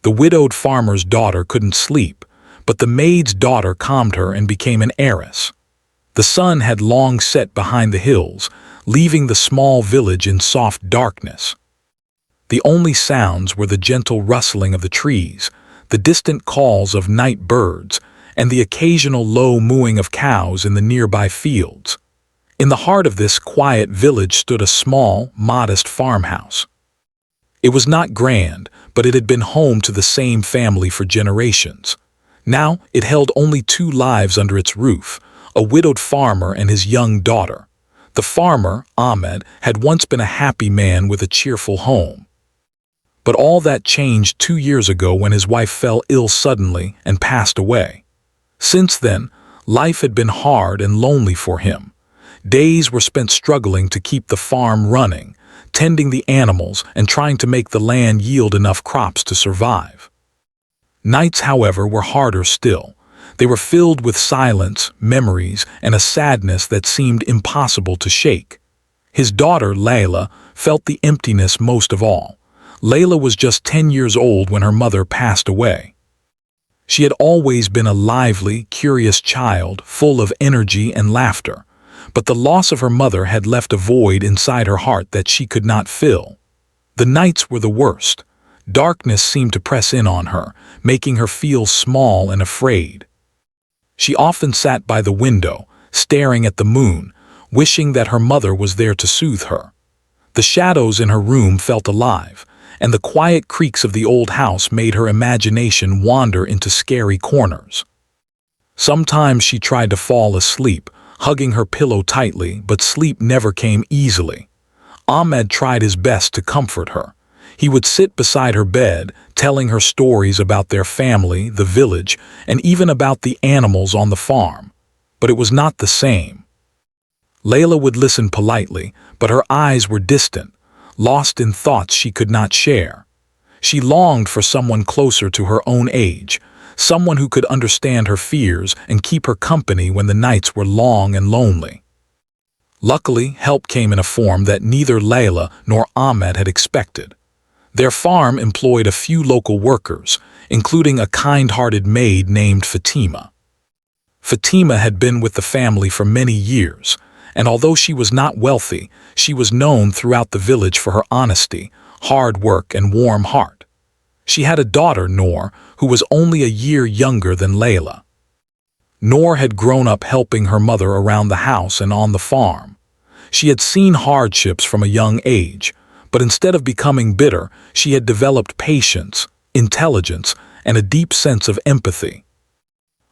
The widowed farmer's daughter couldn't sleep, but the maid's daughter calmed her and became an heiress. The sun had long set behind the hills, leaving the small village in soft darkness. The only sounds were the gentle rustling of the trees, the distant calls of night birds, and the occasional low mooing of cows in the nearby fields. In the heart of this quiet village stood a small, modest farmhouse. It was not grand, but it had been home to the same family for generations. Now it held only two lives under its roof, a widowed farmer and his young daughter. The farmer, Ahmed, had once been a happy man with a cheerful home. But all that changed 2 years ago when his wife fell ill suddenly and passed away. Since then, life had been hard and lonely for him. Days were spent struggling to keep the farm running, tending the animals and trying to make the land yield enough crops to survive. Nights, however, were harder still. They were filled with silence, memories, and a sadness that seemed impossible to shake. His daughter, Layla, felt the emptiness most of all. Layla was just 10 years old when her mother passed away. She had always been a lively, curious child, full of energy and laughter. But the loss of her mother had left a void inside her heart that she could not fill. The nights were the worst. Darkness seemed to press in on her, making her feel small and afraid. She often sat by the window, staring at the moon, wishing that her mother was there to soothe her. The shadows in her room felt alive, and the quiet creaks of the old house made her imagination wander into scary corners. Sometimes she tried to fall asleep, hugging her pillow tightly, but sleep never came easily. Ahmed tried his best to comfort her. He would sit beside her bed, telling her stories about their family, the village, and even about the animals on the farm. But it was not the same. Layla would listen politely, but her eyes were distant, lost in thoughts she could not share. She longed for someone closer to her own age, someone who could understand her fears and keep her company when the nights were long and lonely. Luckily, help came in a form that neither Layla nor Ahmed had expected. Their farm employed a few local workers, including a kind-hearted maid named Fatima. Fatima had been with the family for many years, and although she was not wealthy, she was known throughout the village for her honesty, hard work, and warm heart. She had a daughter, Noor, who was only a year younger than Layla. Noor had grown up helping her mother around the house and on the farm. She had seen hardships from a young age, but instead of becoming bitter, she had developed patience, intelligence, and a deep sense of empathy.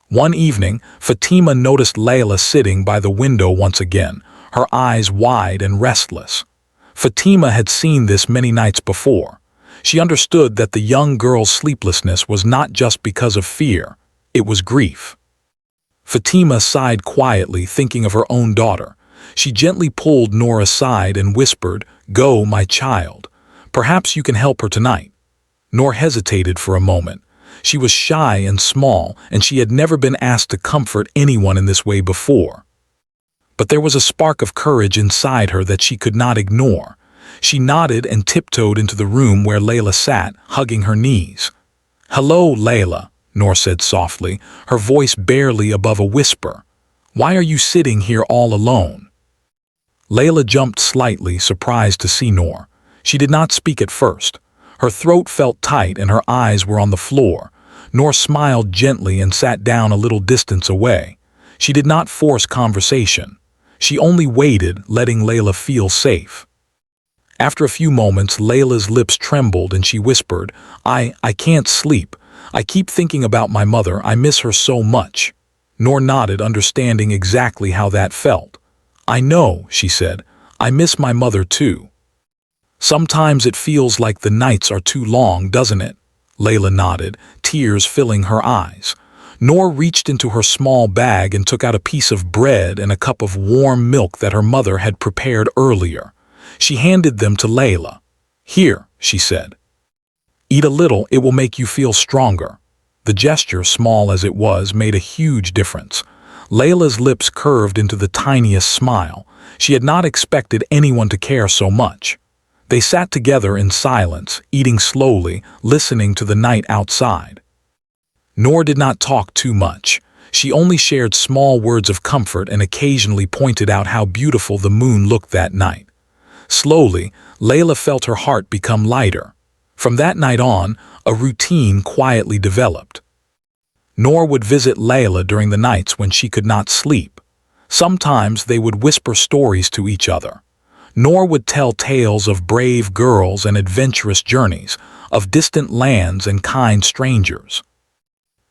One evening, Fatima noticed Layla sitting by the window once again, her eyes wide and restless. Fatima had seen this many nights before. She understood that the young girl's sleeplessness was not just because of fear, it was grief. Fatima sighed quietly, thinking of her own daughter. She gently pulled Noor aside and whispered, "Go, my child. Perhaps you can help her tonight." Noor hesitated for a moment. She was shy and small, and she had never been asked to comfort anyone in this way before. But there was a spark of courage inside her that she could not ignore. She nodded and tiptoed into the room where Layla sat, hugging her knees. "Hello, Layla," Noor said softly, her voice barely above a whisper. "Why are you sitting here all alone?" Layla jumped slightly, surprised to see Noor. She did not speak at first. Her throat felt tight and her eyes were on the floor. Noor smiled gently and sat down a little distance away. She did not force conversation. She only waited, letting Layla feel safe. After a few moments, Layla's lips trembled and she whispered, I can't sleep. I keep thinking about my mother. I miss her so much." Noor nodded, understanding exactly how that felt. "I know," she said. "I miss my mother too." "Sometimes it feels like the nights are too long, doesn't it?" Layla nodded, tears filling her eyes. Noor reached into her small bag and took out a piece of bread and a cup of warm milk that her mother had prepared earlier. She handed them to Layla. "Here," she said. "Eat a little, it will make you feel stronger." The gesture, small as it was, made a huge difference. Layla's lips curved into the tiniest smile. She had not expected anyone to care so much. They sat together in silence, eating slowly, listening to the night outside. Noor did not talk too much. She only shared small words of comfort and occasionally pointed out how beautiful the moon looked that night. Slowly, Layla felt her heart become lighter. From that night on, a routine quietly developed. Noor would visit Layla during the nights when she could not sleep. Sometimes they would whisper stories to each other. Noor would tell tales of brave girls and adventurous journeys, of distant lands and kind strangers.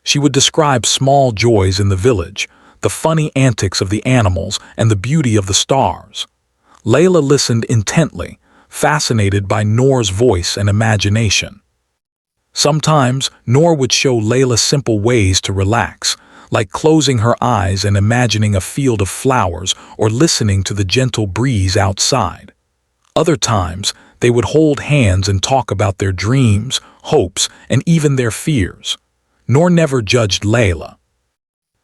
She would describe small joys in the village, the funny antics of the animals, and the beauty of the stars. Layla listened intently, fascinated by Noor's voice and imagination. Sometimes, Noor would show Layla simple ways to relax, like closing her eyes and imagining a field of flowers or listening to the gentle breeze outside. Other times, they would hold hands and talk about their dreams, hopes, and even their fears. Noor never judged Layla.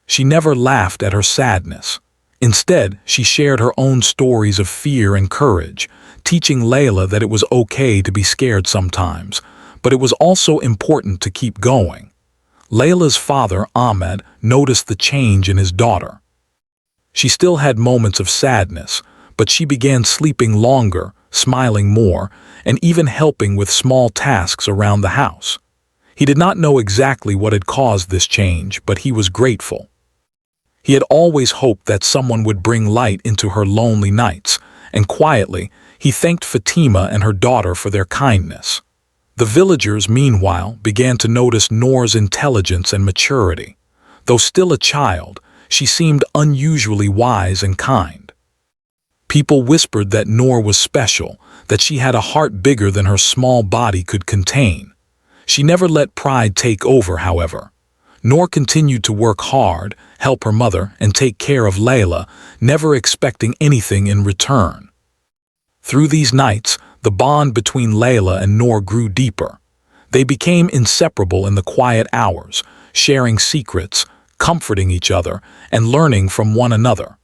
She never laughed at her sadness. Instead, she shared her own stories of fear and courage, teaching Layla that it was okay to be scared sometimes, but it was also important to keep going. Layla's father, Ahmed, noticed the change in his daughter. She still had moments of sadness, but she began sleeping longer, smiling more, and even helping with small tasks around the house. He did not know exactly what had caused this change, but he was grateful. He had always hoped that someone would bring light into her lonely nights, and quietly, he thanked Fatima and her daughter for their kindness. The villagers, meanwhile, began to notice Noor's intelligence and maturity. Though still a child, she seemed unusually wise and kind. People whispered that Noor was special, that she had a heart bigger than her small body could contain. She never let pride take over, however. Noor continued to work hard, help her mother, and take care of Layla, never expecting anything in return. Through these nights, the bond between Layla and Noor grew deeper. They became inseparable in the quiet hours, sharing secrets, comforting each other, and learning from one another.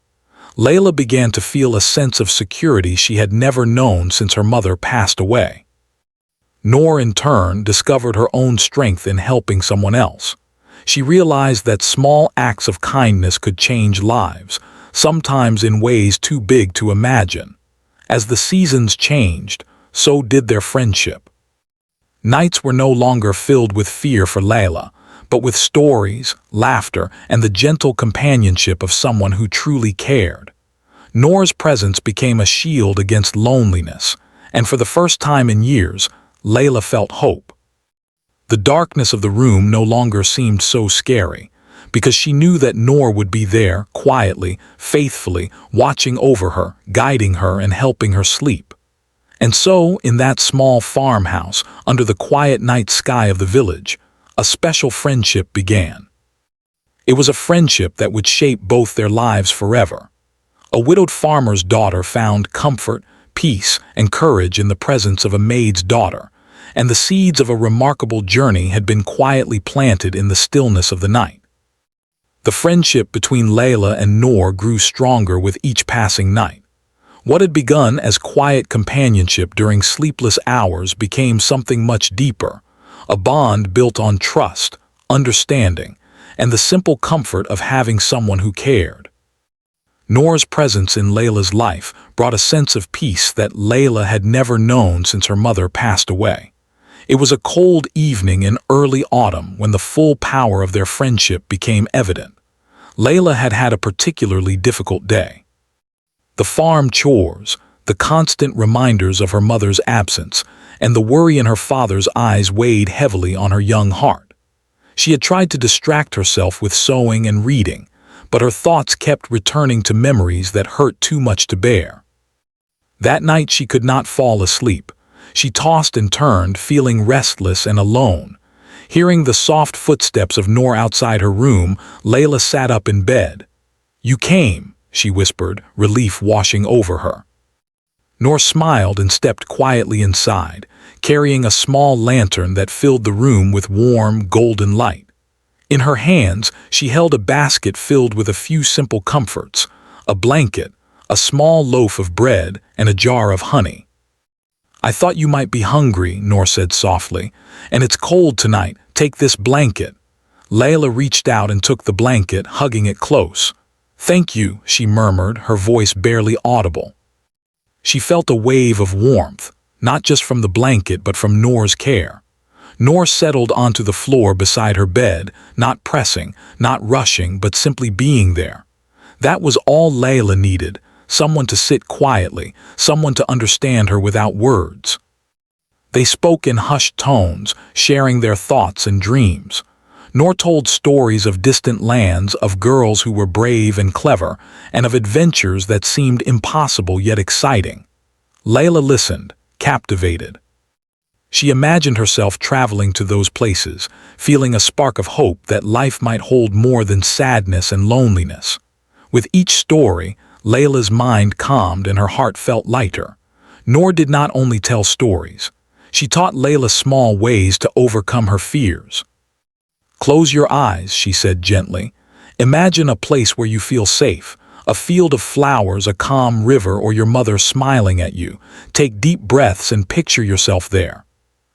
Layla began to feel a sense of security she had never known since her mother passed away. Noor, in turn, discovered her own strength in helping someone else. She realized that small acts of kindness could change lives, sometimes in ways too big to imagine. As the seasons changed, so did their friendship. Nights were no longer filled with fear for Layla, but with stories, laughter, and the gentle companionship of someone who truly cared. Noor's presence became a shield against loneliness, and for the first time in years, Layla felt hope. The darkness of the room no longer seemed so scary, because she knew that Noor would be there, quietly, faithfully, watching over her, guiding her, and helping her sleep. And so, in that small farmhouse, under the quiet night sky of the village, a special friendship began. It was a friendship that would shape both their lives forever. A widowed farmer's daughter found comfort, peace, and courage in the presence of a maid's daughter, and the seeds of a remarkable journey had been quietly planted in the stillness of the night. The friendship between Layla and Noor grew stronger with each passing night. What had begun as quiet companionship during sleepless hours became something much deeper, a bond built on trust, understanding, and the simple comfort of having someone who cared. Noor's presence in Layla's life brought a sense of peace that Layla had never known since her mother passed away. It was a cold evening in early autumn when the full power of their friendship became evident. Layla had had a particularly difficult day. The farm chores, the constant reminders of her mother's absence, and the worry in her father's eyes weighed heavily on her young heart. She had tried to distract herself with sewing and reading, but her thoughts kept returning to memories that hurt too much to bear. That night she could not fall asleep. She tossed and turned, feeling restless and alone. Hearing the soft footsteps of Noor outside her room, Layla sat up in bed. "You came," she whispered, relief washing over her. Noor smiled and stepped quietly inside, carrying a small lantern that filled the room with warm, golden light. In her hands, she held a basket filled with a few simple comforts, a blanket, a small loaf of bread, and a jar of honey. "I thought you might be hungry," Noor said softly. "And it's cold tonight. Take this blanket." Layla reached out and took the blanket, hugging it close. "Thank you," she murmured, her voice barely audible. She felt a wave of warmth, not just from the blanket but from Noor's care. Noor settled onto the floor beside her bed, not pressing, not rushing, but simply being there. That was all Layla needed, someone to sit quietly, someone to understand her without words. They spoke in hushed tones, sharing their thoughts and dreams. Noor told stories of distant lands, of girls who were brave and clever, and of adventures that seemed impossible yet exciting. Layla listened, captivated. She imagined herself traveling to those places, feeling a spark of hope that life might hold more than sadness and loneliness. With each story, Layla's mind calmed and her heart felt lighter. Noor did not only tell stories. She taught Layla small ways to overcome her fears. "Close your eyes," she said gently. "Imagine a place where you feel safe, a field of flowers, a calm river, or your mother smiling at you. Take deep breaths and picture yourself there."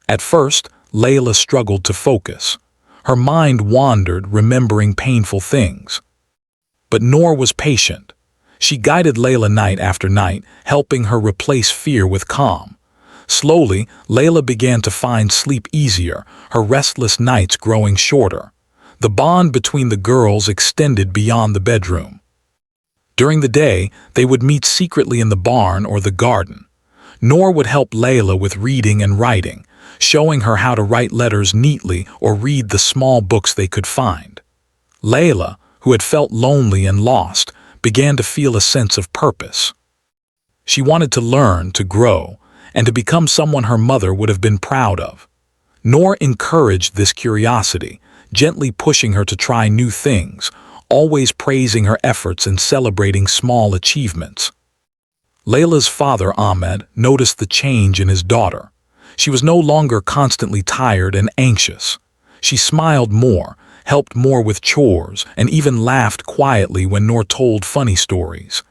At first, Layla struggled to focus. Her mind wandered, remembering painful things. But Noor was patient. She guided Layla night after night, helping her replace fear with calm. Slowly, Layla began to find sleep easier, her restless nights growing shorter. The bond between the girls extended beyond the bedroom. During the day, they would meet secretly in the barn or the garden. Noor would help Layla with reading and writing, showing her how to write letters neatly or read the small books they could find. Layla, who had felt lonely and lost, began to feel a sense of purpose. She wanted to learn, to grow, and to become someone her mother would have been proud of. Noor encouraged this curiosity, gently pushing her to try new things, always praising her efforts and celebrating small achievements. Layla's father, Ahmed, noticed the change in his daughter. She was no longer constantly tired and anxious. She smiled more, helped more with chores, and even laughed quietly when Noor told funny stories.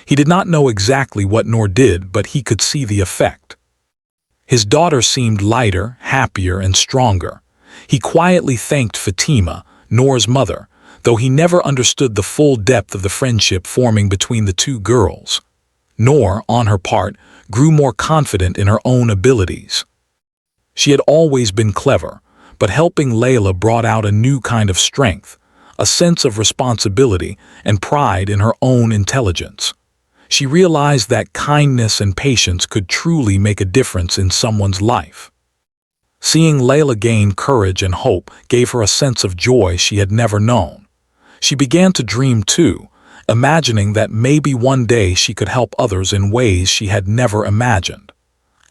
He did not know exactly what Noor did, but he could see the effect. His daughter seemed lighter, happier, and stronger. He quietly thanked Fatima, Noor's mother, though he never understood the full depth of the friendship forming between the two girls. Noor, on her part, grew more confident in her own abilities. She had always been clever, but helping Layla brought out a new kind of strength, a sense of responsibility and pride in her own intelligence. She realized that kindness and patience could truly make a difference in someone's life. Seeing Layla gain courage and hope gave her a sense of joy she had never known. She began to dream too, imagining that maybe one day she could help others in ways she had never imagined.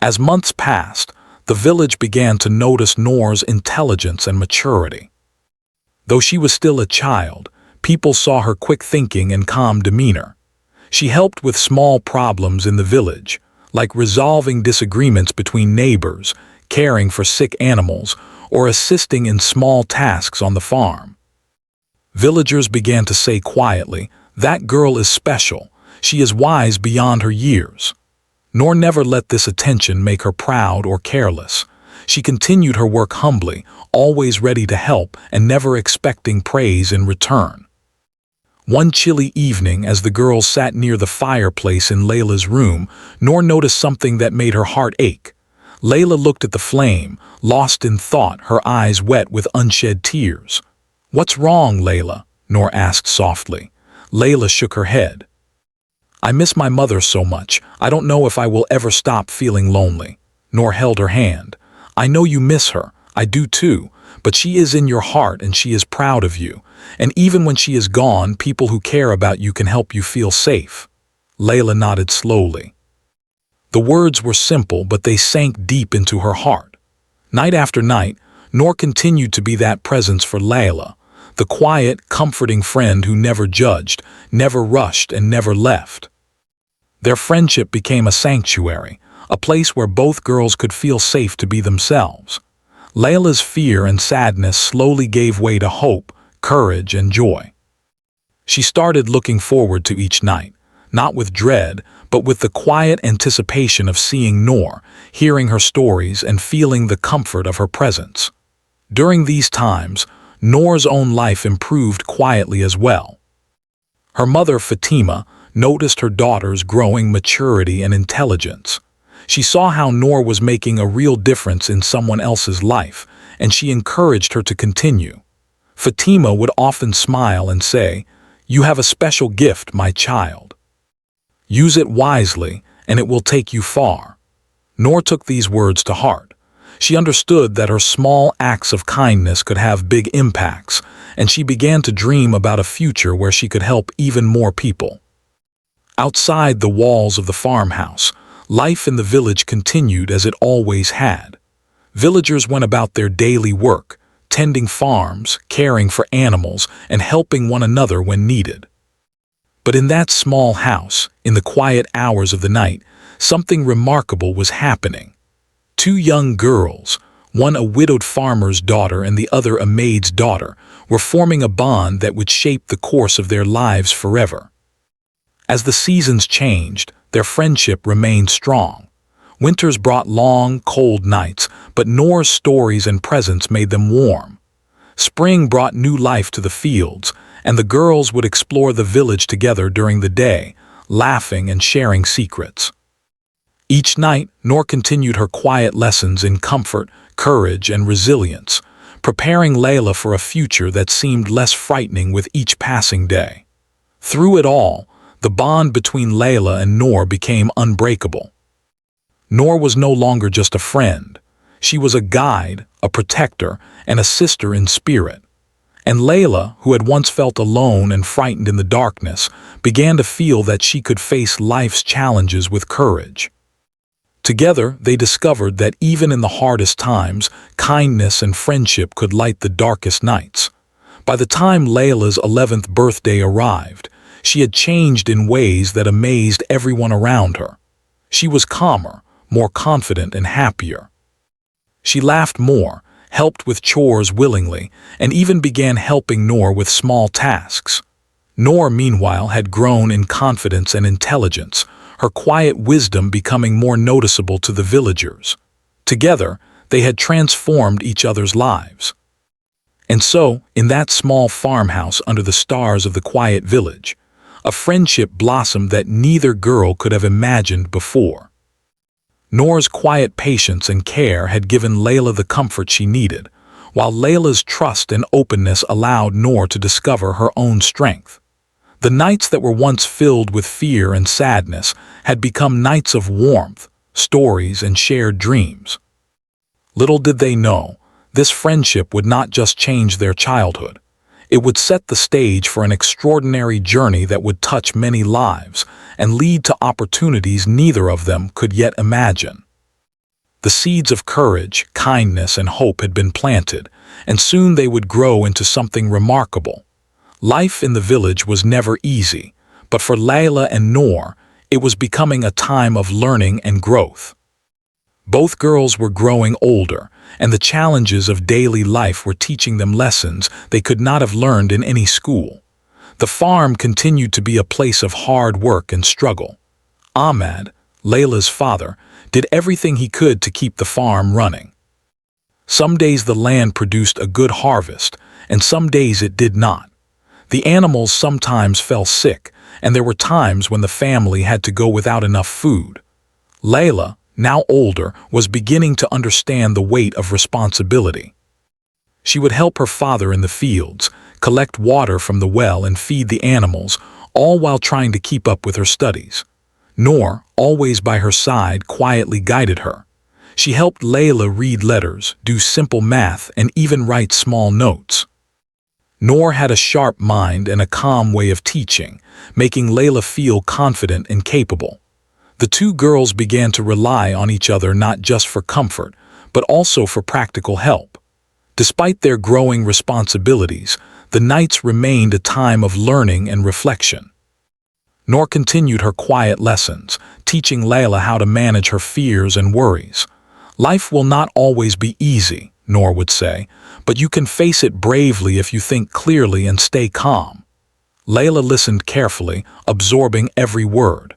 As months passed, the village began to notice Noor's intelligence and maturity. Though she was still a child, people saw her quick thinking and calm demeanor. She helped with small problems in the village, like resolving disagreements between neighbors, caring for sick animals, or assisting in small tasks on the farm. Villagers began to say quietly, "That girl is special. She is wise beyond her years." Noor never let this attention make her proud or careless. She continued her work humbly, always ready to help and never expecting praise in return. One chilly evening, as the girls sat near the fireplace in Layla's room, Noor noticed something that made her heart ache. Layla looked at the flame, lost in thought, her eyes wet with unshed tears. "What's wrong, Layla?" Noor asked softly. Layla shook her head. "I miss my mother so much. I don't know if I will ever stop feeling lonely." Noor held her hand. "I know you miss her. I do too. But she is in your heart and she is proud of you. And even when she is gone, people who care about you can help you feel safe." Layla nodded slowly. The words were simple, but they sank deep into her heart. Night after night, Noor continued to be that presence for Layla, the quiet, comforting friend who never judged, never rushed, and never left. Their friendship became a sanctuary, a place where both girls could feel safe to be themselves. Layla's fear and sadness slowly gave way to hope, courage, and joy. She started looking forward to each night, not with dread, but with the quiet anticipation of seeing Noor, hearing her stories and feeling the comfort of her presence. During these times, Noor's own life improved quietly as well. Her mother, Fatima, noticed her daughter's growing maturity and intelligence. She saw how Noor was making a real difference in someone else's life, and she encouraged her to continue. Fatima would often smile and say, "You have a special gift, my child. Use it wisely, and it will take you far." Noor took these words to heart. She understood that her small acts of kindness could have big impacts, and she began to dream about a future where she could help even more people. Outside the walls of the farmhouse, life in the village continued as it always had. Villagers went about their daily work, tending farms, caring for animals, and helping one another when needed. But in that small house, in the quiet hours of the night, something remarkable was happening. Two young girls, one a widowed farmer's daughter and the other a maid's daughter, were forming a bond that would shape the course of their lives forever. As the seasons changed, their friendship remained strong. Winters brought long, cold nights, but Noor's stories and presence made them warm. Spring brought new life to the fields, and the girls would explore the village together during the day, laughing and sharing secrets. Each night, Noor continued her quiet lessons in comfort, courage, and resilience, preparing Layla for a future that seemed less frightening with each passing day. Through it all, the bond between Layla and Noor became unbreakable. Noor was no longer just a friend. She was a guide, a protector, and a sister in spirit. And Layla, who had once felt alone and frightened in the darkness, began to feel that she could face life's challenges with courage. Together, they discovered that even in the hardest times, kindness and friendship could light the darkest nights. By the time Layla's 11th birthday arrived, she had changed in ways that amazed everyone around her. She was calmer, more confident and happier. She laughed more, helped with chores willingly, and even began helping Noor with small tasks. Noor, meanwhile, had grown in confidence and intelligence, her quiet wisdom becoming more noticeable to the villagers. Together, they had transformed each other's lives. And so, in that small farmhouse under the stars of the quiet village, a friendship blossomed that neither girl could have imagined before. Noor's quiet patience and care had given Layla the comfort she needed, while Layla's trust and openness allowed Noor to discover her own strength. The nights that were once filled with fear and sadness had become nights of warmth, stories, and shared dreams. Little did they know, this friendship would not just change their childhood. It would set the stage for an extraordinary journey that would touch many lives and lead to opportunities neither of them could yet imagine. The seeds of courage, kindness, and hope had been planted, and soon they would grow into something remarkable. Life in the village was never easy, but for Layla and Noor, it was becoming a time of learning and growth. Both girls were growing older, and the challenges of daily life were teaching them lessons they could not have learned in any school. The farm continued to be a place of hard work and struggle. Ahmad, Layla's father, did everything he could to keep the farm running. Some days the land produced a good harvest, and some days it did not. The animals sometimes fell sick, and there were times when the family had to go without enough food. Layla, now older, was beginning to understand the weight of responsibility. She would help her father in the fields, collect water from the well and feed the animals, all while trying to keep up with her studies. Noor, always by her side, quietly guided her. She helped Layla read letters, do simple math, and even write small notes. Noor had a sharp mind and a calm way of teaching, making Layla feel confident and capable. The two girls began to rely on each other not just for comfort, but also for practical help. Despite their growing responsibilities, the nights remained a time of learning and reflection. Noor continued her quiet lessons, teaching Layla how to manage her fears and worries. Life will not always be easy, Noor would say, but you can face it bravely if you think clearly and stay calm. Layla listened carefully, absorbing every word.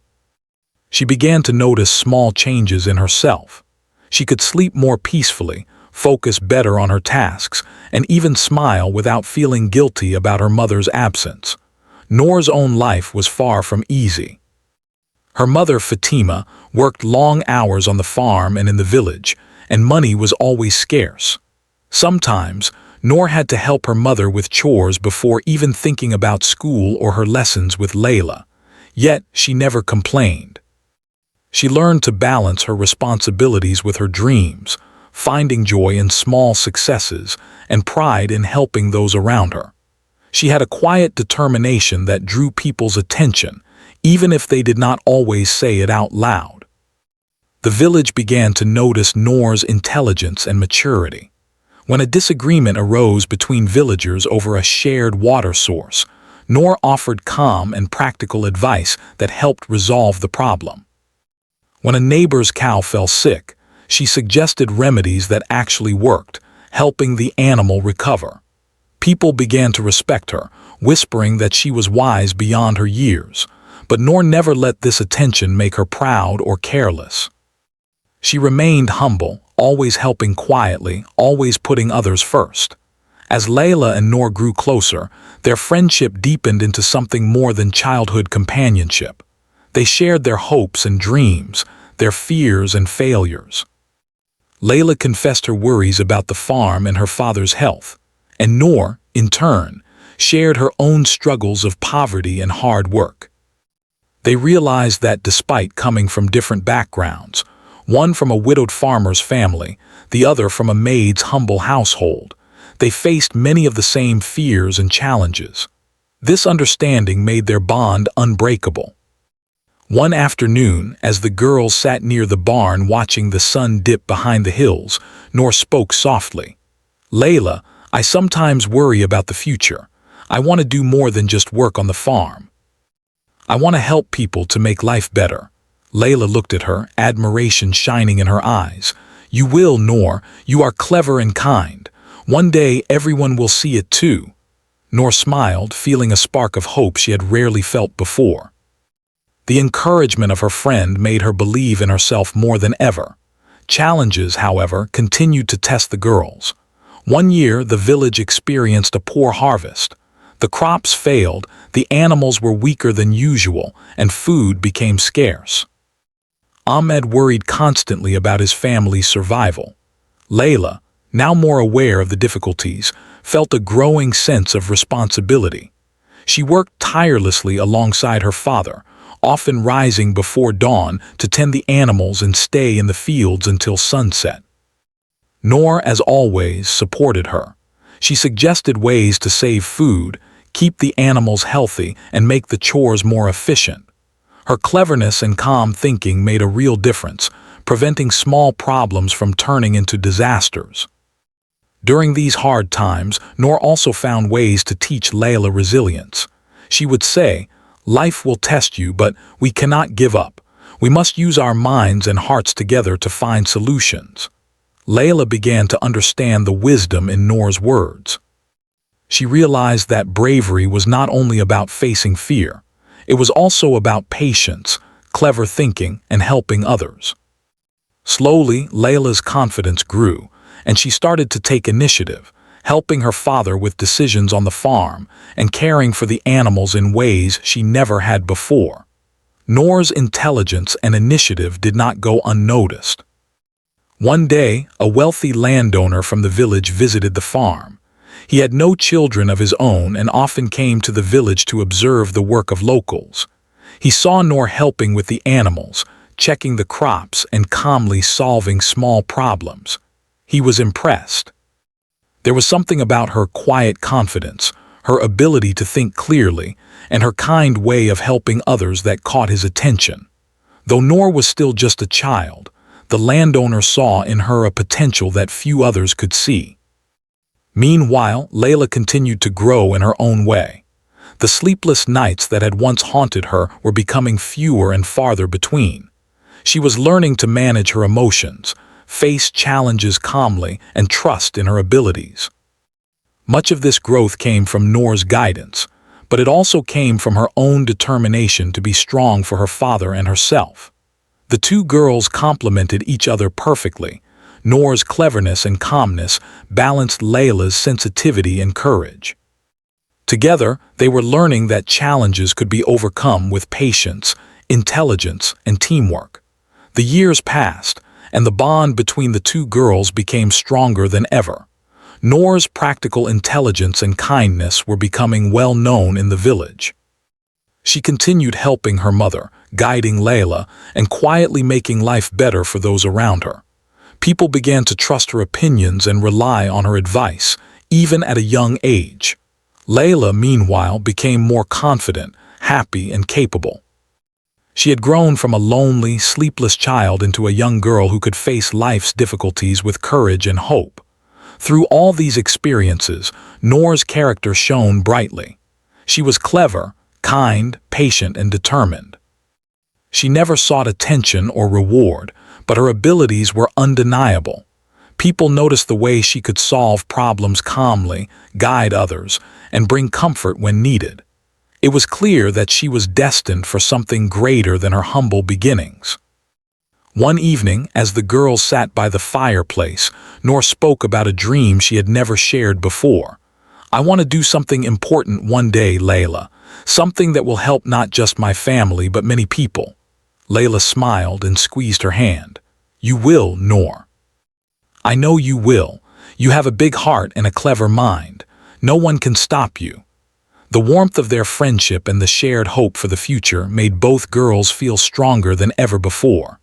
She began to notice small changes in herself. She could sleep more peacefully, focus better on her tasks, and even smile without feeling guilty about her mother's absence. Noor's own life was far from easy. Her mother, Fatima, worked long hours on the farm and in the village, and money was always scarce. Sometimes, Noor had to help her mother with chores before even thinking about school or her lessons with Layla. Yet, she never complained. She learned to balance her responsibilities with her dreams, finding joy in small successes and pride in helping those around her. She had a quiet determination that drew people's attention, even if they did not always say it out loud. The village began to notice Noor's intelligence and maturity. When a disagreement arose between villagers over a shared water source, Noor offered calm and practical advice that helped resolve the problem. When a neighbor's cow fell sick, she suggested remedies that actually worked, helping the animal recover. People began to respect her, whispering that she was wise beyond her years, but Noor never let this attention make her proud or careless. She remained humble, always helping quietly, always putting others first. As Layla and Noor grew closer, their friendship deepened into something more than childhood companionship. They shared their hopes and dreams, their fears and failures. Layla confessed her worries about the farm and her father's health, and Noor, in turn, shared her own struggles of poverty and hard work. They realized that despite coming from different backgrounds, one from a widowed farmer's family, the other from a maid's humble household, they faced many of the same fears and challenges. This understanding made their bond unbreakable. One afternoon, as the girls sat near the barn watching the sun dip behind the hills, Noor spoke softly. "Layla, I sometimes worry about the future. I want to do more than just work on the farm. I want to help people to make life better." Layla looked at her, admiration shining in her eyes. "You will, Noor. You are clever and kind. One day everyone will see it too." Noor smiled, feeling a spark of hope she had rarely felt before. The encouragement of her friend made her believe in herself more than ever. Challenges, however, continued to test the girls. One year, the village experienced a poor harvest. The crops failed, the animals were weaker than usual, and food became scarce. Ahmed worried constantly about his family's survival. Layla, now more aware of the difficulties, felt a growing sense of responsibility. She worked tirelessly alongside her father, often rising before dawn to tend the animals and stay in the fields until sunset. Noor, as always, supported her. She suggested ways to save food, keep the animals healthy, and make the chores more efficient. Her cleverness and calm thinking made a real difference, preventing small problems from turning into disasters. During these hard times, Noor also found ways to teach Layla resilience. She would say, "Life will test you, but we cannot give up. We must use our minds and hearts together to find solutions." Layla began to understand the wisdom in Noor's words. She realized that bravery was not only about facing fear, it was also about patience, clever thinking, and helping others. Slowly, Layla's confidence grew, and she started to take initiative, helping her father with decisions on the farm and caring for the animals in ways she never had before. Noor's intelligence and initiative did not go unnoticed. One day, a wealthy landowner from the village visited the farm. He had no children of his own and often came to the village to observe the work of locals. He saw Noor helping with the animals, checking the crops, and calmly solving small problems. He was impressed. There was something about her quiet confidence, her ability to think clearly, and her kind way of helping others that caught his attention. Though Noor was still just a child, the landowner saw in her a potential that few others could see. Meanwhile, Layla continued to grow in her own way. The sleepless nights that had once haunted her were becoming fewer and farther between. She was learning to manage her emotions, face challenges calmly, and trust in her abilities. Much of this growth came from Noor's guidance, but it also came from her own determination to be strong for her father and herself. The two girls complemented each other perfectly. Noor's cleverness and calmness balanced Layla's sensitivity and courage. Together, they were learning that challenges could be overcome with patience, intelligence, and teamwork. The years passed, and the bond between the two girls became stronger than ever. Noor's practical intelligence and kindness were becoming well known in the village. She continued helping her mother, guiding Layla, and quietly making life better for those around her. People began to trust her opinions and rely on her advice, even at a young age. Layla, meanwhile, became more confident, happy, and capable. She had grown from a lonely, sleepless child into a young girl who could face life's difficulties with courage and hope. Through all these experiences, Noor's character shone brightly. She was clever, kind, patient, and determined. She never sought attention or reward, but her abilities were undeniable. People noticed the way she could solve problems calmly, guide others, and bring comfort when needed. It was clear that she was destined for something greater than her humble beginnings. One evening, as the girls sat by the fireplace, Noor spoke about a dream she had never shared before. "I want to do something important one day, Layla. Something that will help not just my family, but many people." Layla smiled and squeezed her hand. "You will, Noor. I know you will. You have a big heart and a clever mind. No one can stop you." The warmth of their friendship and the shared hope for the future made both girls feel stronger than ever before.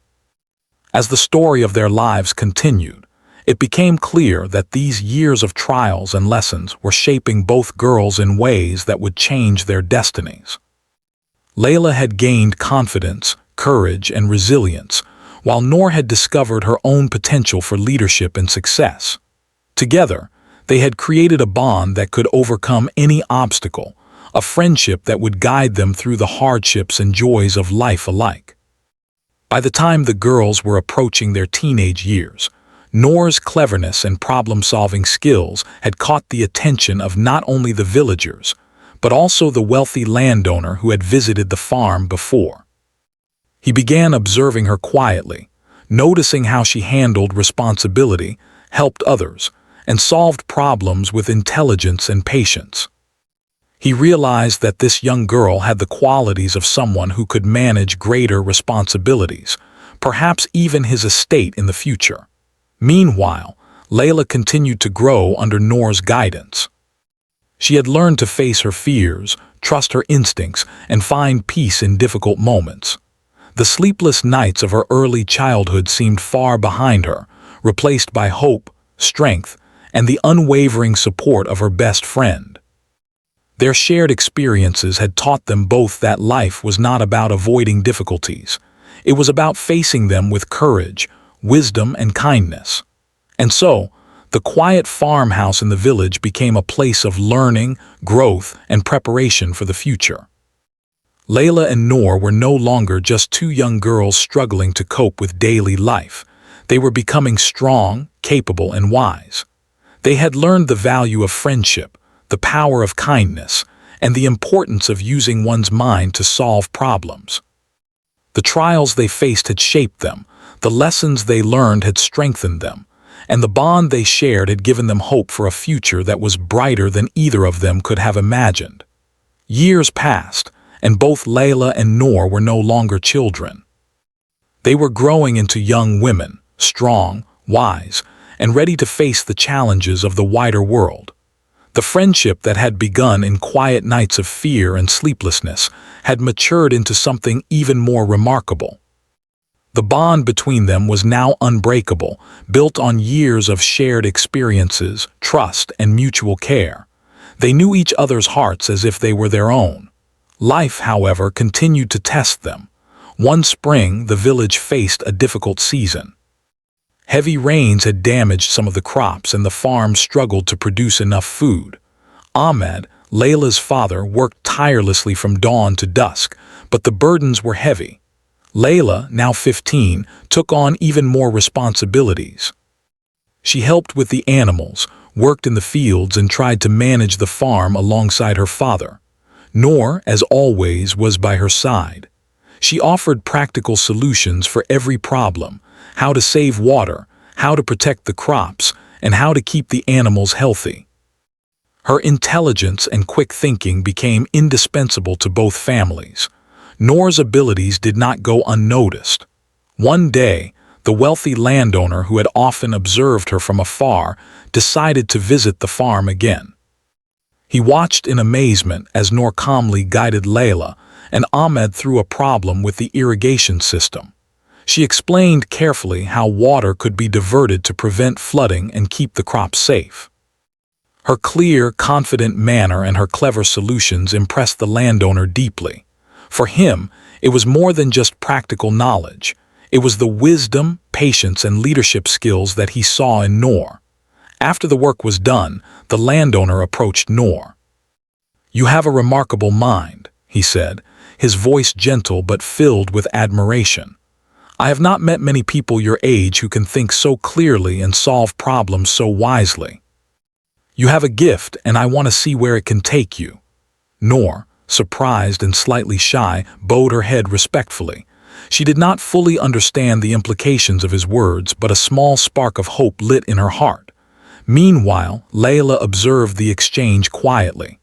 As the story of their lives continued, it became clear that these years of trials and lessons were shaping both girls in ways that would change their destinies. Layla had gained confidence, courage, and resilience, while Noor had discovered her own potential for leadership and success. Together, they had created a bond that could overcome any obstacle, a friendship that would guide them through the hardships and joys of life alike. By the time the girls were approaching their teenage years, Noor's cleverness and problem-solving skills had caught the attention of not only the villagers, but also the wealthy landowner who had visited the farm before. He began observing her quietly, noticing how she handled responsibility, helped others, and solved problems with intelligence and patience. He realized that this young girl had the qualities of someone who could manage greater responsibilities, perhaps even his estate in the future. Meanwhile, Layla continued to grow under Noor's guidance. She had learned to face her fears, trust her instincts, and find peace in difficult moments. The sleepless nights of her early childhood seemed far behind her, replaced by hope, strength, and the unwavering support of her best friend. Their shared experiences had taught them both that life was not about avoiding difficulties. It was about facing them with courage, wisdom, and kindness. And so, the quiet farmhouse in the village became a place of learning, growth, and preparation for the future. Layla and Noor were no longer just two young girls struggling to cope with daily life. They were becoming strong, capable, and wise. They had learned the value of friendship, the power of kindness, and the importance of using one's mind to solve problems. The trials they faced had shaped them, the lessons they learned had strengthened them, and the bond they shared had given them hope for a future that was brighter than either of them could have imagined. Years passed, and both Layla and Noor were no longer children. They were growing into young women, strong, wise, and ready to face the challenges of the wider world. The friendship that had begun in quiet nights of fear and sleeplessness had matured into something even more remarkable. The bond between them was now unbreakable, built on years of shared experiences, trust, and mutual care. They knew each other's hearts as if they were their own. Life, however, continued to test them. One spring, the village faced a difficult season. Heavy rains had damaged some of the crops and the farm struggled to produce enough food. Ahmed, Layla's father, worked tirelessly from dawn to dusk, but the burdens were heavy. Layla, now 15, took on even more responsibilities. She helped with the animals, worked in the fields, and tried to manage the farm alongside her father. Noor, as always, was by her side. She offered practical solutions for every problem: how to save water, how to protect the crops, and how to keep the animals healthy. Her intelligence and quick thinking became indispensable to both families. Noor's abilities did not go unnoticed. One day, the wealthy landowner who had often observed her from afar decided to visit the farm again. He watched in amazement as Noor calmly guided Layla and Ahmed through a problem with the irrigation system. She explained carefully how water could be diverted to prevent flooding and keep the crops safe. Her clear, confident manner and her clever solutions impressed the landowner deeply. For him, it was more than just practical knowledge. It was the wisdom, patience, and leadership skills that he saw in Noor. After the work was done, the landowner approached Noor. "You have a remarkable mind," he said, his voice gentle but filled with admiration. "I have not met many people your age who can think so clearly and solve problems so wisely. You have a gift, and I want to see where it can take you." Noor, surprised and slightly shy, bowed her head respectfully. She did not fully understand the implications of his words, but a small spark of hope lit in her heart. Meanwhile, Layla observed the exchange quietly.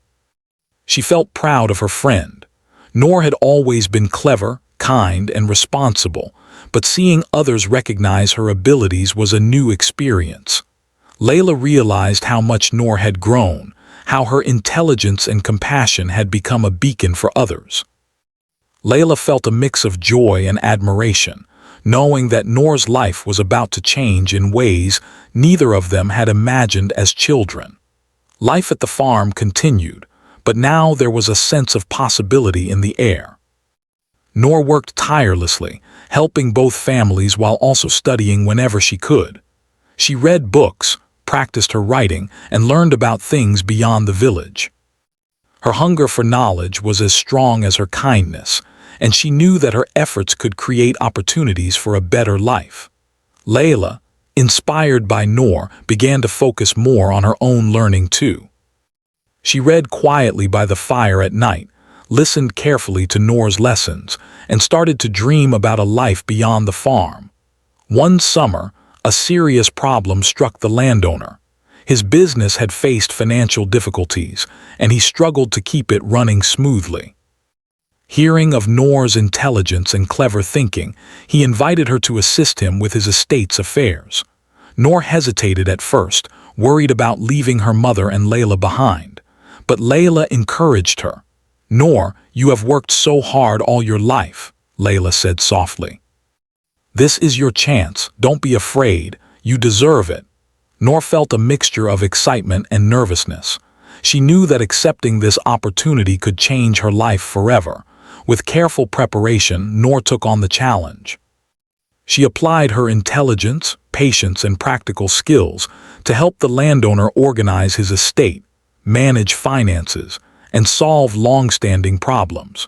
She felt proud of her friend. Noor had always been clever, kind, and responsible, but seeing others recognize her abilities was a new experience. Layla realized how much Noor had grown, how her intelligence and compassion had become a beacon for others. Layla felt a mix of joy and admiration, knowing that Noor's life was about to change in ways neither of them had imagined as children. Life at the farm continued, but now there was a sense of possibility in the air. Noor worked tirelessly, helping both families while also studying whenever she could. She read books, practiced her writing, and learned about things beyond the village. Her hunger for knowledge was as strong as her kindness, and she knew that her efforts could create opportunities for a better life. Layla, inspired by Noor, began to focus more on her own learning too. She read quietly by the fire at night, listened carefully to Noor's lessons, and started to dream about a life beyond the farm. One summer, a serious problem struck the landowner. His business had faced financial difficulties, and he struggled to keep it running smoothly. Hearing of Noor's intelligence and clever thinking, he invited her to assist him with his estate's affairs. Noor hesitated at first, worried about leaving her mother and Layla behind. But Layla encouraged her. "Noor, you have worked so hard all your life," Layla said softly. "This is your chance. Don't be afraid. You deserve it." Noor felt a mixture of excitement and nervousness. She knew that accepting this opportunity could change her life forever. With careful preparation, Noor took on the challenge. She applied her intelligence, patience, and practical skills to help the landowner organize his estate, manage finances, and solve long-standing problems.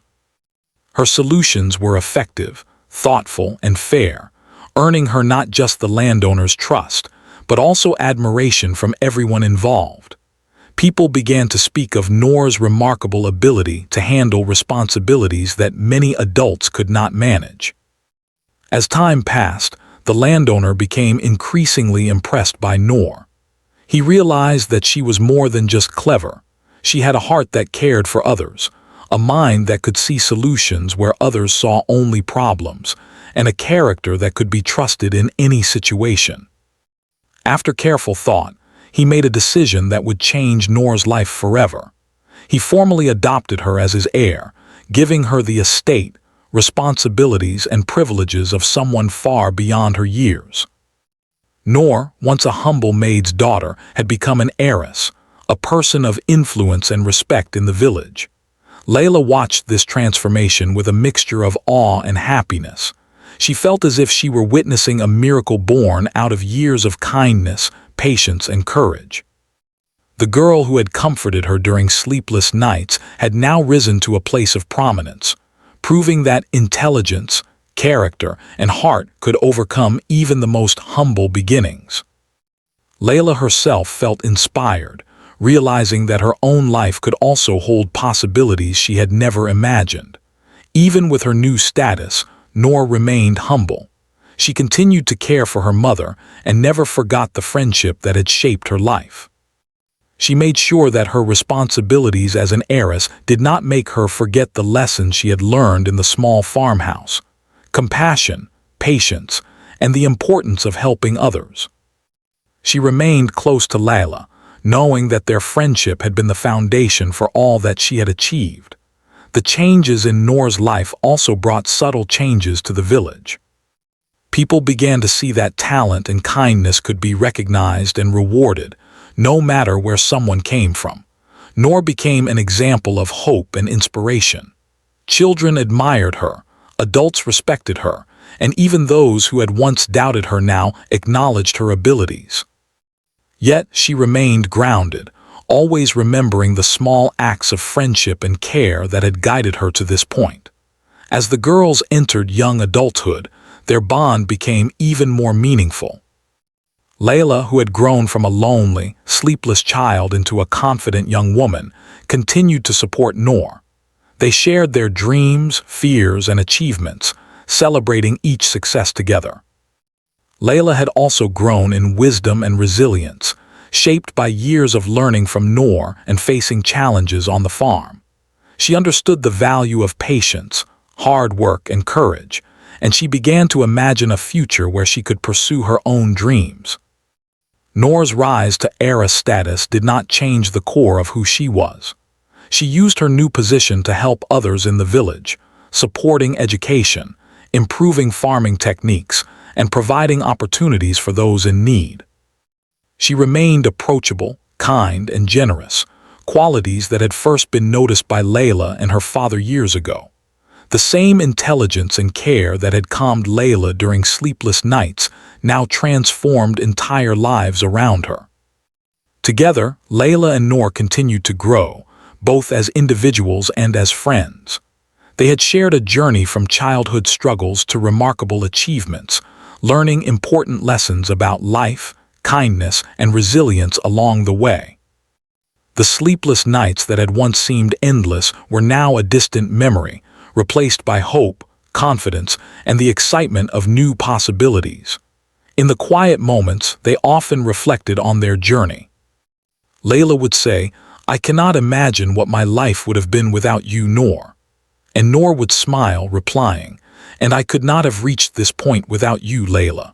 Her solutions were effective, thoughtful, and fair, earning her not just the landowner's trust, but also admiration from everyone involved. People began to speak of Noor's remarkable ability to handle responsibilities that many adults could not manage. As time passed, the landowner became increasingly impressed by Noor. He realized that she was more than just clever. She had a heart that cared for others, a mind that could see solutions where others saw only problems, and a character that could be trusted in any situation. After careful thought, he made a decision that would change Noor's life forever. He formally adopted her as his heir, giving her the estate, responsibilities, and privileges of someone far beyond her years. Noor, once a humble maid's daughter, had become an heiress, a person of influence and respect in the village. Layla watched this transformation with a mixture of awe and happiness. She felt as if she were witnessing a miracle born out of years of kindness, patience, and courage. The girl who had comforted her during sleepless nights had now risen to a place of prominence, proving that intelligence, character, and heart could overcome even the most humble beginnings. Layla herself felt inspired, realizing that her own life could also hold possibilities she had never imagined. Even with her new status, Noor remained humble. She continued to care for her mother and never forgot the friendship that had shaped her life. She made sure that her responsibilities as an heiress did not make her forget the lessons she had learned in the small farmhouse: compassion, patience, and the importance of helping others. She remained close to Layla, knowing that their friendship had been the foundation for all that she had achieved. The changes in Noor's life also brought subtle changes to the village. People began to see that talent and kindness could be recognized and rewarded, no matter where someone came from. Noor became an example of hope and inspiration. Children admired her, adults respected her, and even those who had once doubted her now acknowledged her abilities. Yet she remained grounded, always remembering the small acts of friendship and care that had guided her to this point. As the girls entered young adulthood, their bond became even more meaningful. Layla, who had grown from a lonely, sleepless child into a confident young woman, continued to support Noor. They shared their dreams, fears, and achievements, celebrating each success together. Layla had also grown in wisdom and resilience, shaped by years of learning from Noor and facing challenges on the farm. She understood the value of patience, hard work, and courage, and she began to imagine a future where she could pursue her own dreams. Noor's rise to heiress status did not change the core of who she was. She used her new position to help others in the village, supporting education, improving farming techniques, and providing opportunities for those in need. She remained approachable, kind, and generous, qualities that had first been noticed by Layla and her father years ago. The same intelligence and care that had calmed Layla during sleepless nights now transformed entire lives around her. Together, Layla and Noor continued to grow, both as individuals and as friends. They had shared a journey from childhood struggles to remarkable achievements, learning important lessons about life, kindness, and resilience along the way. The sleepless nights that had once seemed endless were now a distant memory, replaced by hope, confidence, and the excitement of new possibilities. In the quiet moments, they often reflected on their journey. Layla would say, "I cannot imagine what my life would have been without you, Noor." And Noor would smile, replying, "And I could not have reached this point without you, Layla.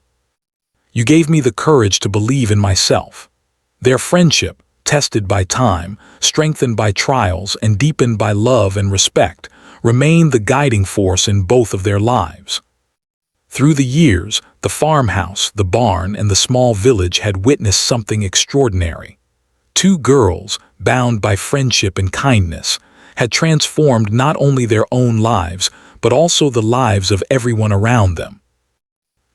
You gave me the courage to believe in myself." Their friendship, tested by time, strengthened by trials, and deepened by love and respect, remained the guiding force in both of their lives. Through the years, the farmhouse, the barn, and the small village had witnessed something extraordinary. Two girls, bound by friendship and kindness, had transformed not only their own lives, but also the lives of everyone around them.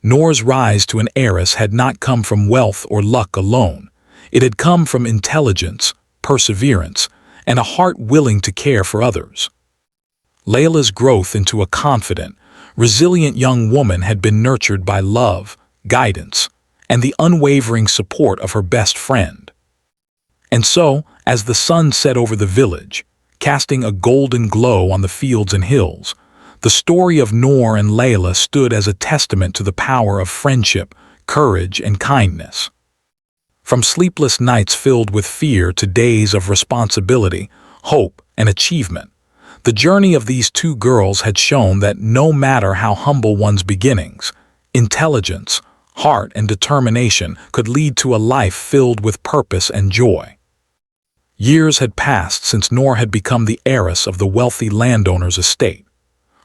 Noor's rise to an heiress had not come from wealth or luck alone. It had come from intelligence, perseverance, and a heart willing to care for others. Layla's growth into a confident, resilient young woman had been nurtured by love, guidance, and the unwavering support of her best friend. And so, as the sun set over the village, casting a golden glow on the fields and hills, the story of Noor and Layla stood as a testament to the power of friendship, courage, and kindness. From sleepless nights filled with fear to days of responsibility, hope, and achievement, the journey of these two girls had shown that no matter how humble one's beginnings, intelligence, heart, and determination could lead to a life filled with purpose and joy. Years had passed since Noor had become the heiress of the wealthy landowner's estate.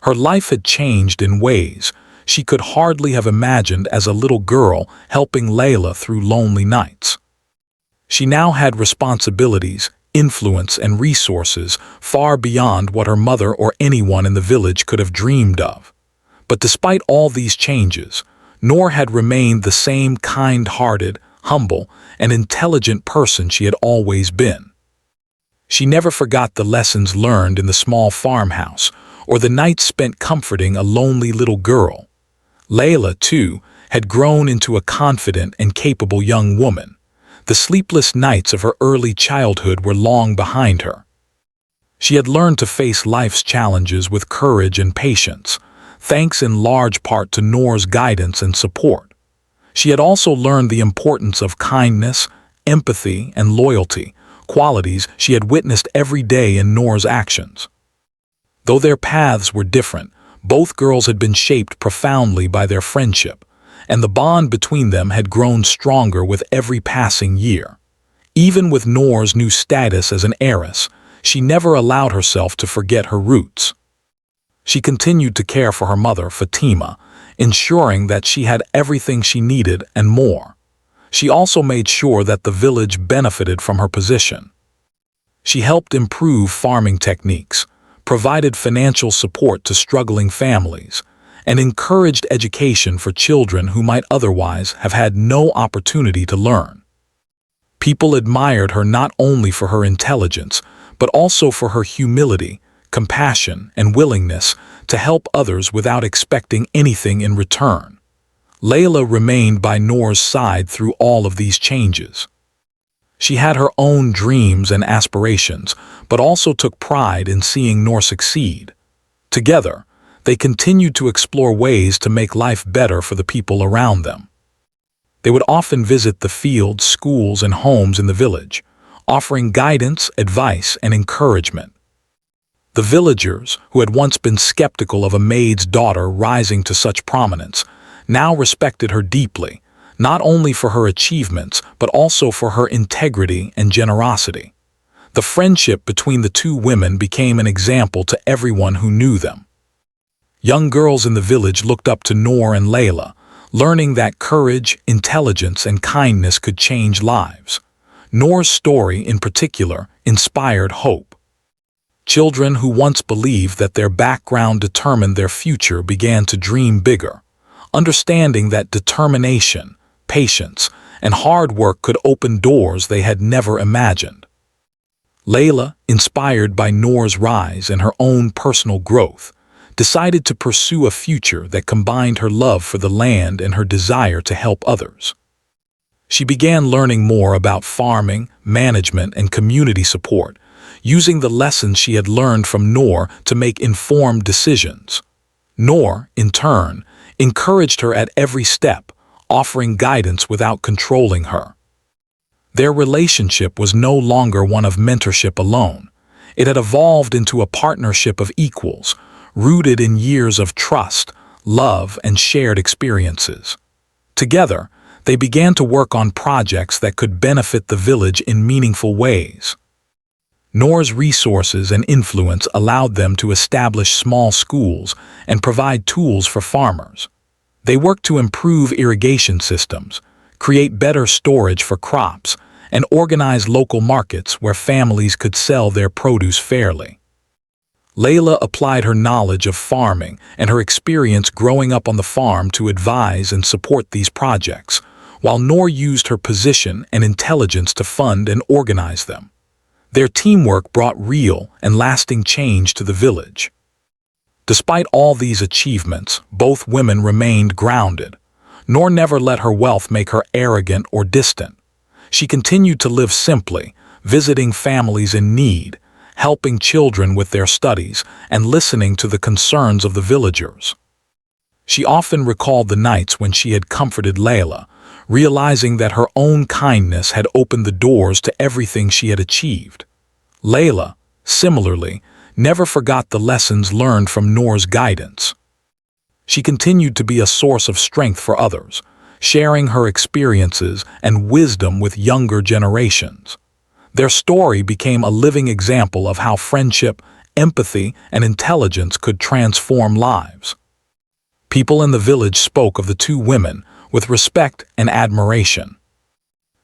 Her life had changed in ways she could hardly have imagined as a little girl helping Layla through lonely nights. She now had responsibilities, influence, and resources far beyond what her mother or anyone in the village could have dreamed of. But despite all these changes, Noor had remained the same kind-hearted, humble, and intelligent person she had always been. She never forgot the lessons learned in the small farmhouse or the nights spent comforting a lonely little girl. Layla, too, had grown into a confident and capable young woman. The sleepless nights of her early childhood were long behind her. She had learned to face life's challenges with courage and patience, thanks in large part to Noor's guidance and support. She had also learned the importance of kindness, empathy, and loyalty, qualities she had witnessed every day in Noor's actions. Though their paths were different, both girls had been shaped profoundly by their friendship, and the bond between them had grown stronger with every passing year. Even with Noor's new status as an heiress, she never allowed herself to forget her roots. She continued to care for her mother, Fatima, ensuring that she had everything she needed and more. She also made sure that the village benefited from her position. She helped improve farming techniques, provided financial support to struggling families, and encouraged education for children who might otherwise have had no opportunity to learn. People admired her not only for her intelligence, but also for her humility, compassion, and willingness to help others without expecting anything in return. Layla remained by Noor's side through all of these changes. She had her own dreams and aspirations, but also took pride in seeing Noor succeed. Together, they continued to explore ways to make life better for the people around them. They would often visit the fields, schools, and homes in the village, offering guidance, advice, and encouragement. The villagers, who had once been skeptical of a maid's daughter rising to such prominence, now respected her deeply, not only for her achievements, but also for her integrity and generosity. The friendship between the two women became an example to everyone who knew them. Young girls in the village looked up to Noor and Layla, learning that courage, intelligence, and kindness could change lives. Noor's story, in particular, inspired hope. Children who once believed that their background determined their future began to dream bigger, understanding that determination, patience, and hard work could open doors they had never imagined. Layla, inspired by Noor's rise and her own personal growth, decided to pursue a future that combined her love for the land and her desire to help others. She began learning more about farming, management, and community support, using the lessons she had learned from Noor to make informed decisions. Noor, in turn, encouraged her at every step, offering guidance without controlling her. Their relationship was no longer one of mentorship alone. It had evolved into a partnership of equals, rooted in years of trust, love, and shared experiences. Together, they began to work on projects that could benefit the village in meaningful ways. Noor's resources and influence allowed them to establish small schools and provide tools for farmers. They worked to improve irrigation systems, create better storage for crops, and organize local markets where families could sell their produce fairly. Layla applied her knowledge of farming and her experience growing up on the farm to advise and support these projects, while Noor used her position and intelligence to fund and organize them. Their teamwork brought real and lasting change to the village. Despite all these achievements, both women remained grounded. Noor never let her wealth make her arrogant or distant. She continued to live simply, visiting families in need, helping children with their studies, and listening to the concerns of the villagers. She often recalled the nights when she had comforted Layla, realizing that her own kindness had opened the doors to everything she had achieved. Layla, similarly, never forgot the lessons learned from Noor's guidance. She continued to be a source of strength for others, sharing her experiences and wisdom with younger generations. Their story became a living example of how friendship, empathy, and intelligence could transform lives. People in the village spoke of the two women with respect and admiration.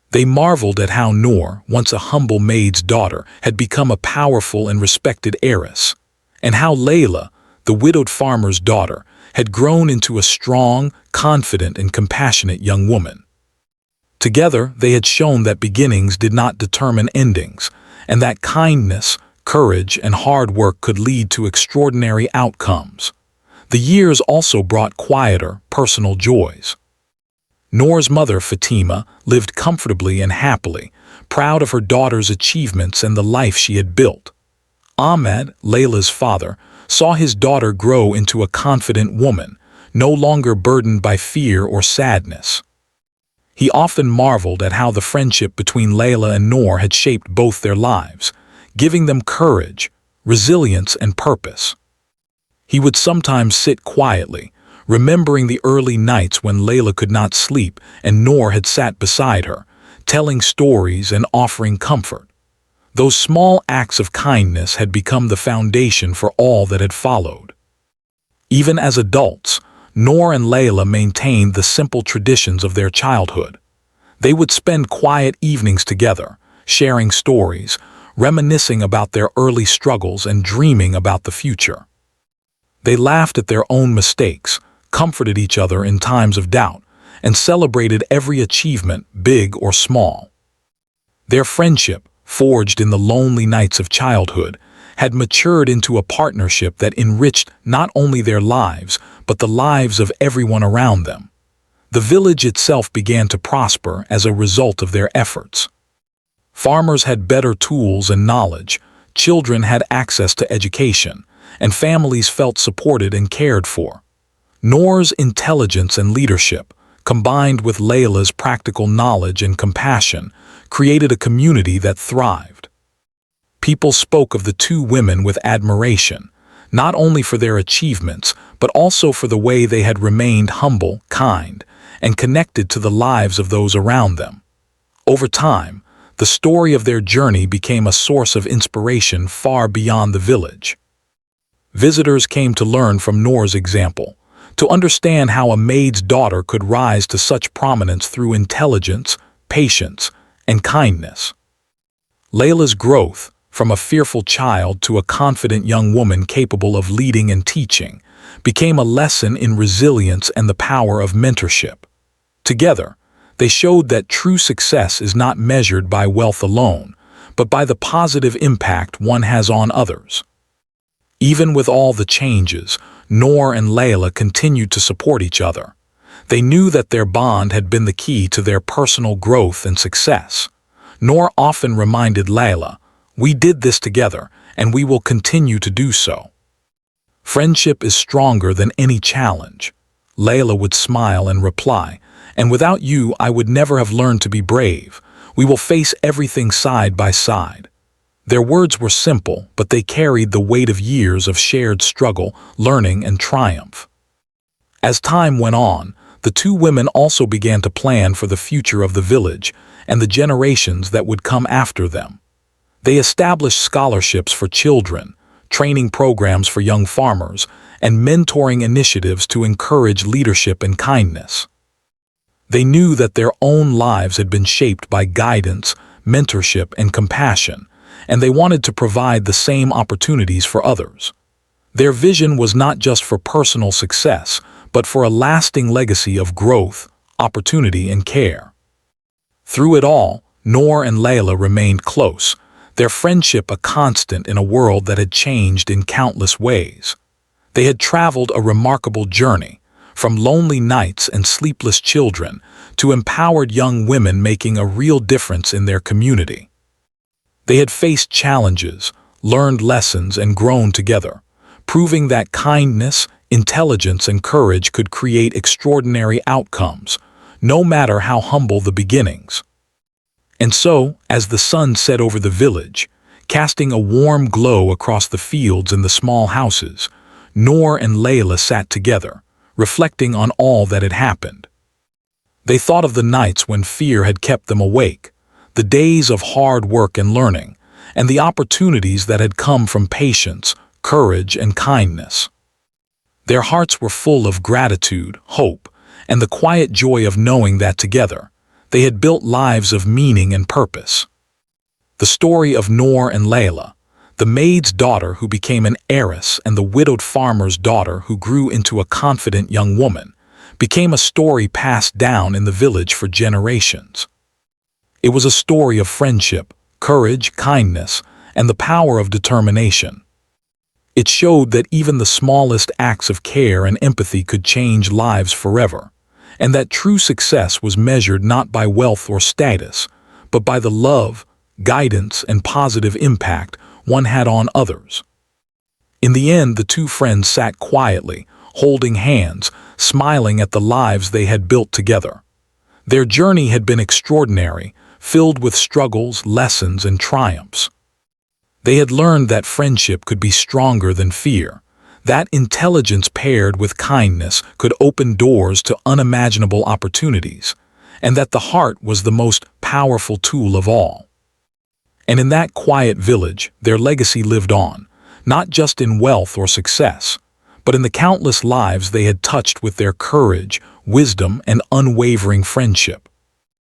They marveled at how Noor, once a humble maid's daughter, had become a powerful and respected heiress, and how Layla, the widowed farmer's daughter, had grown into a strong, confident, and compassionate young woman. Together, they had shown that beginnings did not determine endings, and that kindness, courage, and hard work could lead to extraordinary outcomes. The years also brought quieter, personal joys. Noor's mother, Fatima, lived comfortably and happily, proud of her daughter's achievements and the life she had built. Ahmed, Layla's father, saw his daughter grow into a confident woman, no longer burdened by fear or sadness. He often marveled at how the friendship between Layla and Noor had shaped both their lives, giving them courage, resilience, and purpose. He would sometimes sit quietly, remembering the early nights when Layla could not sleep and Noor had sat beside her, telling stories and offering comfort. Those small acts of kindness had become the foundation for all that had followed. Even as adults, Noor and Layla maintained the simple traditions of their childhood. They would spend quiet evenings together, sharing stories, reminiscing about their early struggles and dreaming about the future. They laughed at their own mistakes, comforted each other in times of doubt, and celebrated every achievement, big or small. Their friendship, forged in the lonely nights of childhood, had matured into a partnership that enriched not only their lives, but the lives of everyone around them. The village itself began to prosper as a result of their efforts. Farmers had better tools and knowledge, children had access to education, and families felt supported and cared for. Noor's intelligence and leadership, combined with Layla's practical knowledge and compassion, created a community that thrived. People spoke of the two women with admiration, not only for their achievements, but also for the way they had remained humble, kind, and connected to the lives of those around them. Over time, the story of their journey became a source of inspiration far beyond the village. Visitors came to learn from Noor's example, to understand how a maid's daughter could rise to such prominence through intelligence, patience, and kindness. Layla's growth, from a fearful child to a confident young woman capable of leading and teaching, became a lesson in resilience and the power of mentorship. Together, they showed that true success is not measured by wealth alone, but by the positive impact one has on others. Even with all the changes, Noor and Layla continued to support each other. They knew that their bond had been the key to their personal growth and success. Noor often reminded Layla, "We did this together, and we will continue to do so." "Friendship is stronger than any challenge." Layla would smile and reply, "And without you, I would never have learned to be brave. We will face everything side by side." Their words were simple, but they carried the weight of years of shared struggle, learning, and triumph. As time went on, the two women also began to plan for the future of the village and the generations that would come after them. They established scholarships for children, training programs for young farmers, and mentoring initiatives to encourage leadership and kindness. They knew that their own lives had been shaped by guidance, mentorship, and compassion, and they wanted to provide the same opportunities for others. Their vision was not just for personal success, but for a lasting legacy of growth, opportunity, and care. Through it all, Noor and Layla remained close, their friendship a constant in a world that had changed in countless ways. They had traveled a remarkable journey, from lonely nights and sleepless children to empowered young women making a real difference in their community. They had faced challenges, learned lessons, and grown together, proving that kindness, intelligence, and courage could create extraordinary outcomes, no matter how humble the beginnings. And so, as the sun set over the village, casting a warm glow across the fields and the small houses, Noor and Layla sat together, reflecting on all that had happened. They thought of the nights when fear had kept them awake, the days of hard work and learning, and the opportunities that had come from patience, courage, and kindness. Their hearts were full of gratitude, hope, and the quiet joy of knowing that together, they had built lives of meaning and purpose. The story of Noor and Layla, the maid's daughter who became an heiress and the widowed farmer's daughter who grew into a confident young woman, became a story passed down in the village for generations. It was a story of friendship, courage, kindness, and the power of determination. It showed that even the smallest acts of care and empathy could change lives forever, and that true success was measured not by wealth or status, but by the love, guidance, and positive impact one had on others. In the end, the two friends sat quietly, holding hands, smiling at the lives they had built together. Their journey had been extraordinary, filled with struggles, lessons, and triumphs. They had learned that friendship could be stronger than fear, that intelligence paired with kindness could open doors to unimaginable opportunities, and that the heart was the most powerful tool of all. And in that quiet village, their legacy lived on, not just in wealth or success, but in the countless lives they had touched with their courage, wisdom, and unwavering friendship.